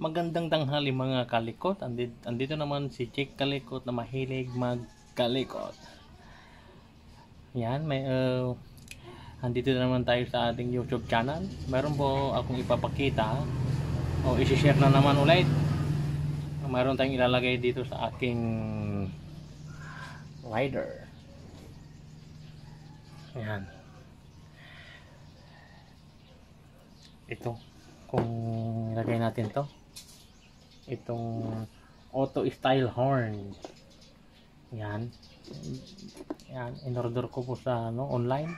Magandang tanghali mga kalikot. Andito naman si Chick Kalikot na mahilig magkalikot. Yan, andito na naman tayo sa ating YouTube channel. Meron po akong ipapakita o isi-share na naman ulit. Meron tayong ilalagay dito sa aking rider. Yan. Ito, kung ilagay natin to, itong auto style horn. Yan. Yan, in-order ko po sa online.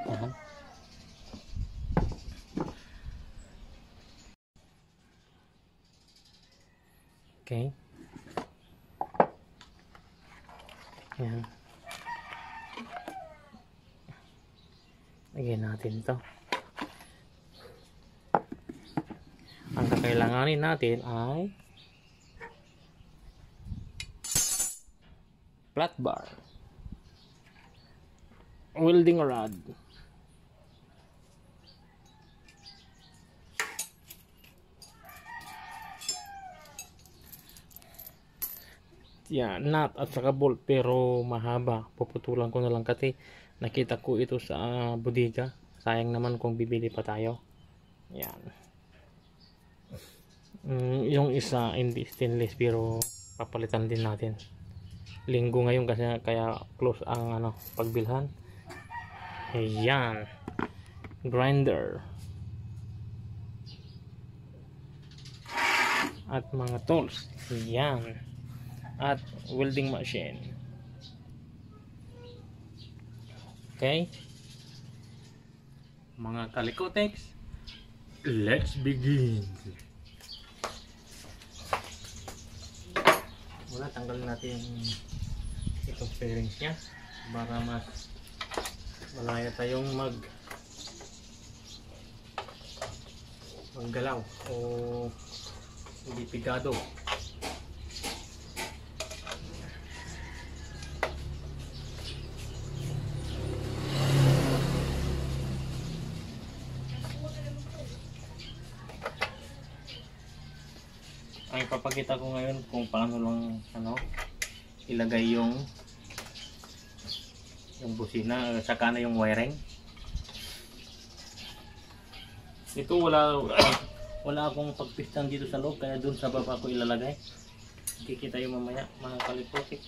Yan. Okay. Yan. Lagyan natin to. Ang kakailanganin natin ay flat bar, welding rod, yan, nut at saka bolt, pero mahaba. Puputulan ko na lang kasi nakita ko ito sa bodega. Sayang naman kung bibili pa tayo. Yan. Yung isa hindi stainless, pero papalitan din natin. Linggo ngayon kasi kaya close ang pagbilhan. Ayan. Grinder. At mga tools. Ayan. At welding machine. Okay. Mga kalikotex, let's begin. Muna tanggalin natin itong fairings nya para mas malaya tayong maggalaw o hindi pigado. Ang ipapakita ko ngayon kung paano lang ilagay yung busina, saka na yung wiring. Ito wala akong pagpistan dito sa loob, kaya dun sa baba ko ilalagay. Kikita yung mamaya mga kalipotik.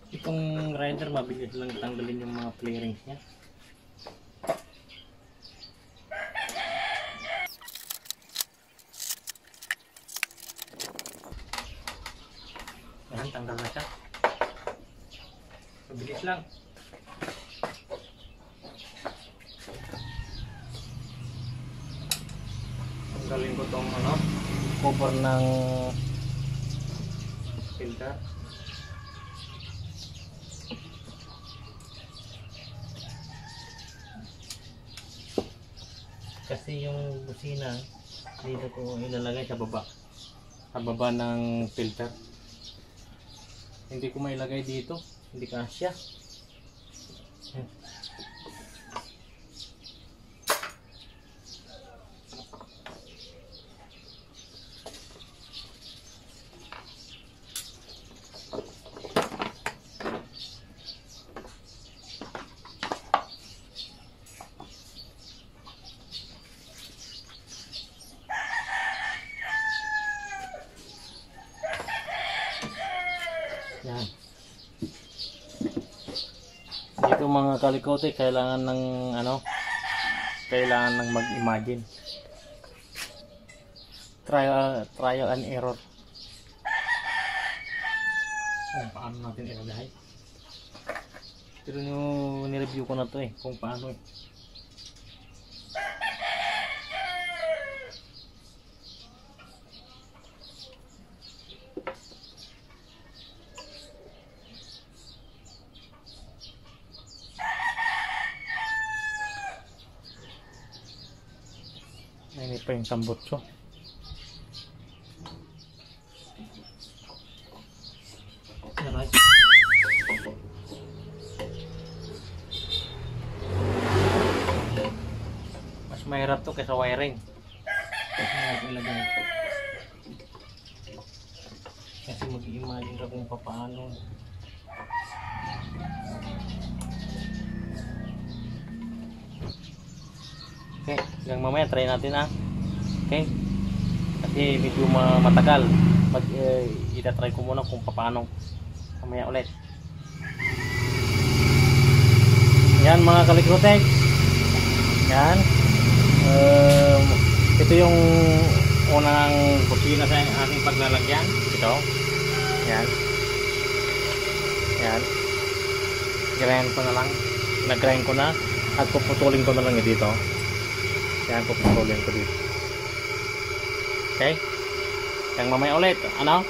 Itong rider mabilis lang tanggalin yung mga flarings nya. Ayan, tanggal na siya. Mabilis lang. Tanggalin ko tong cover ng filter. Kasi yung busina dito ko ilalagay sa baba ng filter. Hindi ko mailagay dito, hindi kasya. Yan. Dito mga kalikote, kailangan ng mag-imagine. Trial and error. Paano natin ilagay? Pero nireview ko na to kung paano pa yung tambutso. Alright. Mas mahirap to kaysa wiring. Mahirap ilagay. Kasi mag-i-imagine ka kung paano. Okay, hanggang mamaya try natin ha. Okay. Kasi medyo matagal. Itatry ko muna kung paano. Mamaya ulit. Yan mga kalikotek. Yan. Ito yung unang kusina sa ating paglalagyan. Ito. Yan. Yan. Grind ko na lang. Nag-grind ko na. At puputulin ko na lang dito. Yan, puputulin ko dito. Okay? Yang mamaya ulit. Ano?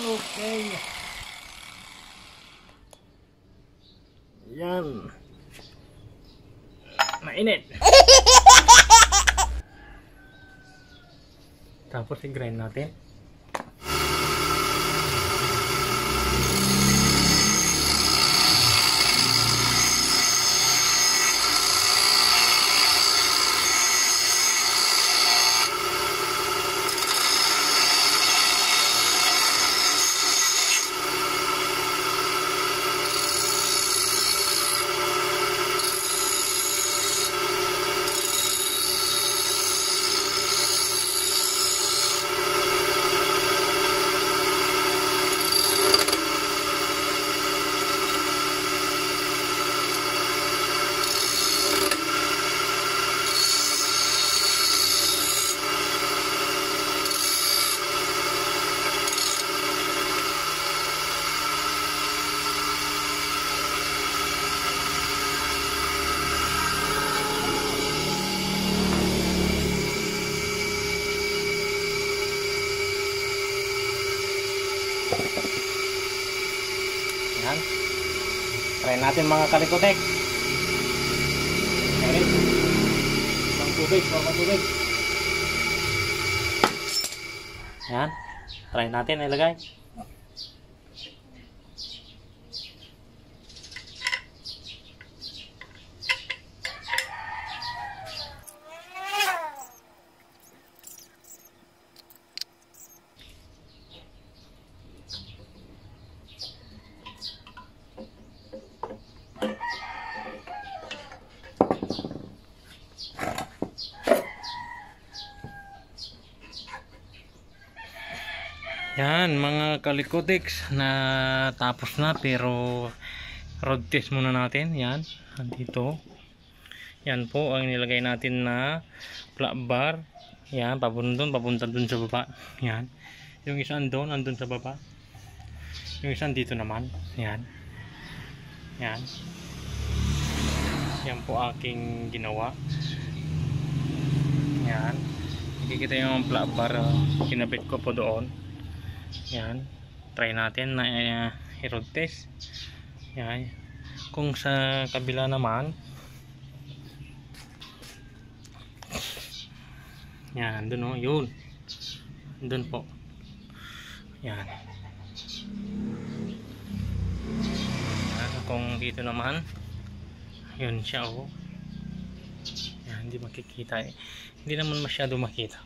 Okay. Yan. Mainit. Tapos i-grind natin. Yan. Try natin mga kalikotek. Ayan. Pang tubig. Yan. Try natin ilagay. Yan mga kalikotics, na tapos na, pero road test muna natin. Yan, andito. Yan po ang nilagay natin na flat bar. Yan, papunta dun sa baba. Yan. Yung isa andun sa baba. Yung isa dito naman. Yan. Yan. Yan po aking ginawa. Yan. Nakikita yung flat bar, kinabit ko po doon. Yan, try natin na i-road test. Yan, kung sa kabila naman, yan, dun o, yun, dun po. Yan. Yan, kung dito naman, yun siya o. Yan, hindi makikita, hindi naman masyado makita.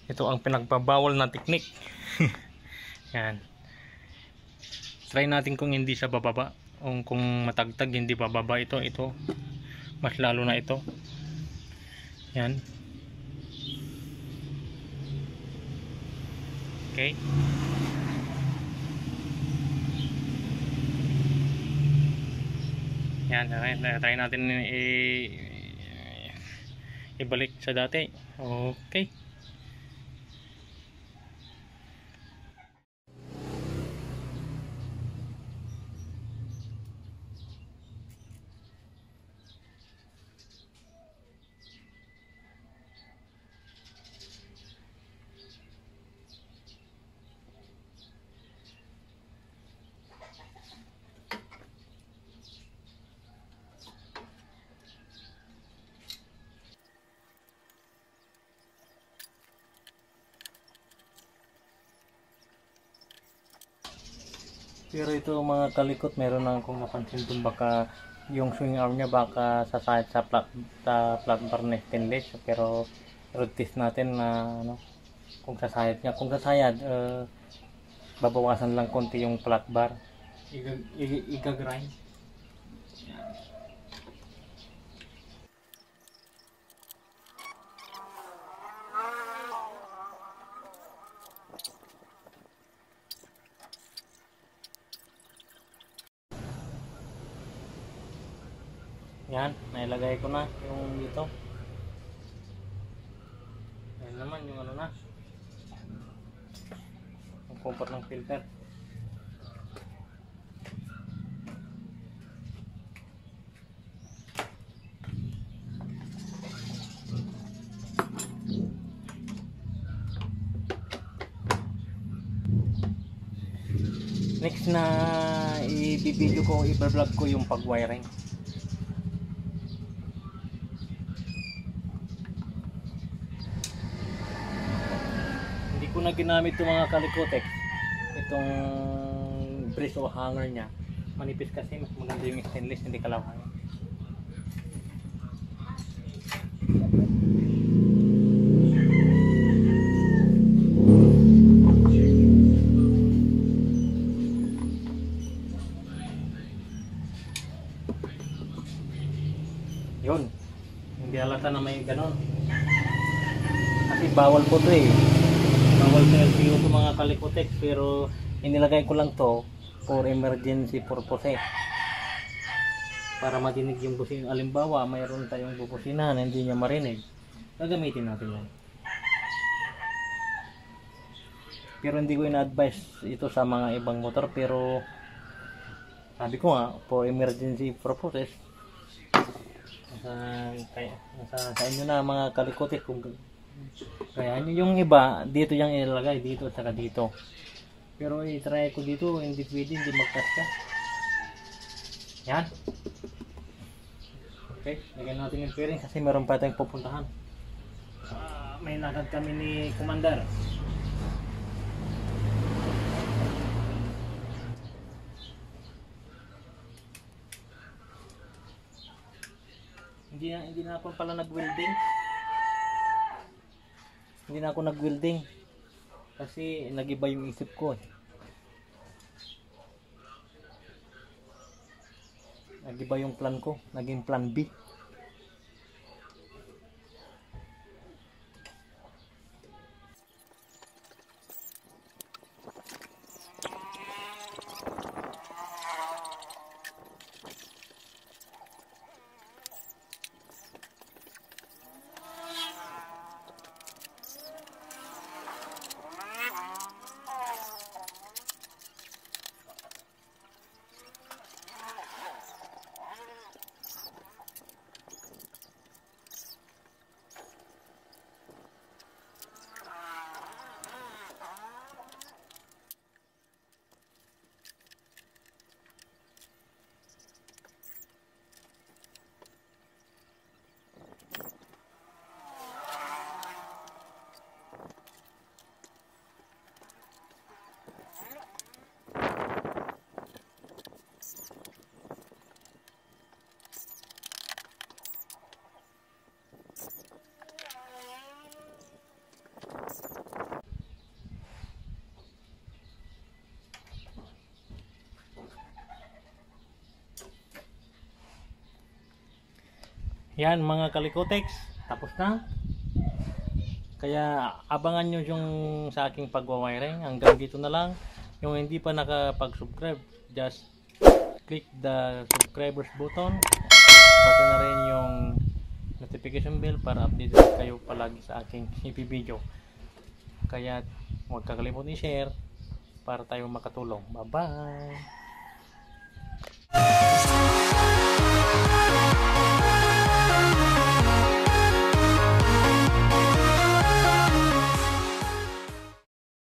Ito ang pinagbabawal na teknik. Yan. Try natin kung hindi sa bababa. O kung matagtag hindi bababa ito. Mas lalo na ito. Yan. Okay. Yan. Try natin ibalik sa dati. Okay. Pero ito mga kalikot, meron na akong napansin dun, baka yung swing arm niya baka sasayad sa flat bar na stainless. Pero road test natin na kung sasayad niya. Kung sasayad, babawasan lang konti yung flat bar. Igagrind. Yan, nailagay ko na yung dito. Ayan naman yung na. Yung cover ng filter. Next na i-video ko, i-vlog ko yung pag-wiring. Ko na ginamit itong mga kalikotex, itong brace o hanger nya, manipis kasi, mas maganda yung stainless, hindi kalawahan. Yun, hindi halata na may ganon kasi bawal po to bawal sa LTO ito mga kalikotex, pero inilagay ko lang to for emergency purpose para madinig yung busina. Alimbawa mayroon tayong bubusina na hindi niya marinig, gagamitin natin yan. Pero hindi ko ina-advise ito sa mga ibang motor, pero sabi ko nga for emergency purposes. Sa inyo na mga kalikotex kung kaya yung iba dito yung ilalagay, dito at saka dito. Pero i-try ko dito, hindi pwede, hindi magkasya. Yan. Okay, lagyan natin yung fairing kasi meron pa tayong pupuntahan. May lakad kami ni Commander. Hindi na ako pala nag-welding. Hindi na ako nag-welding kasi nag-iba yung isip ko Nag-iba yung plan ko, naging plan B. Yan mga kalikotex, tapos na. Kaya abangan nyo yung sa aking pagwawiring. Hanggang dito na lang. Yung hindi pa nakapag-subscribe, just click the subscribers button. Pati na rin yung notification bell para updated kayo palagi sa aking video. Kaya huwag kakalimutan i-share para tayo makatulong. Bye bye!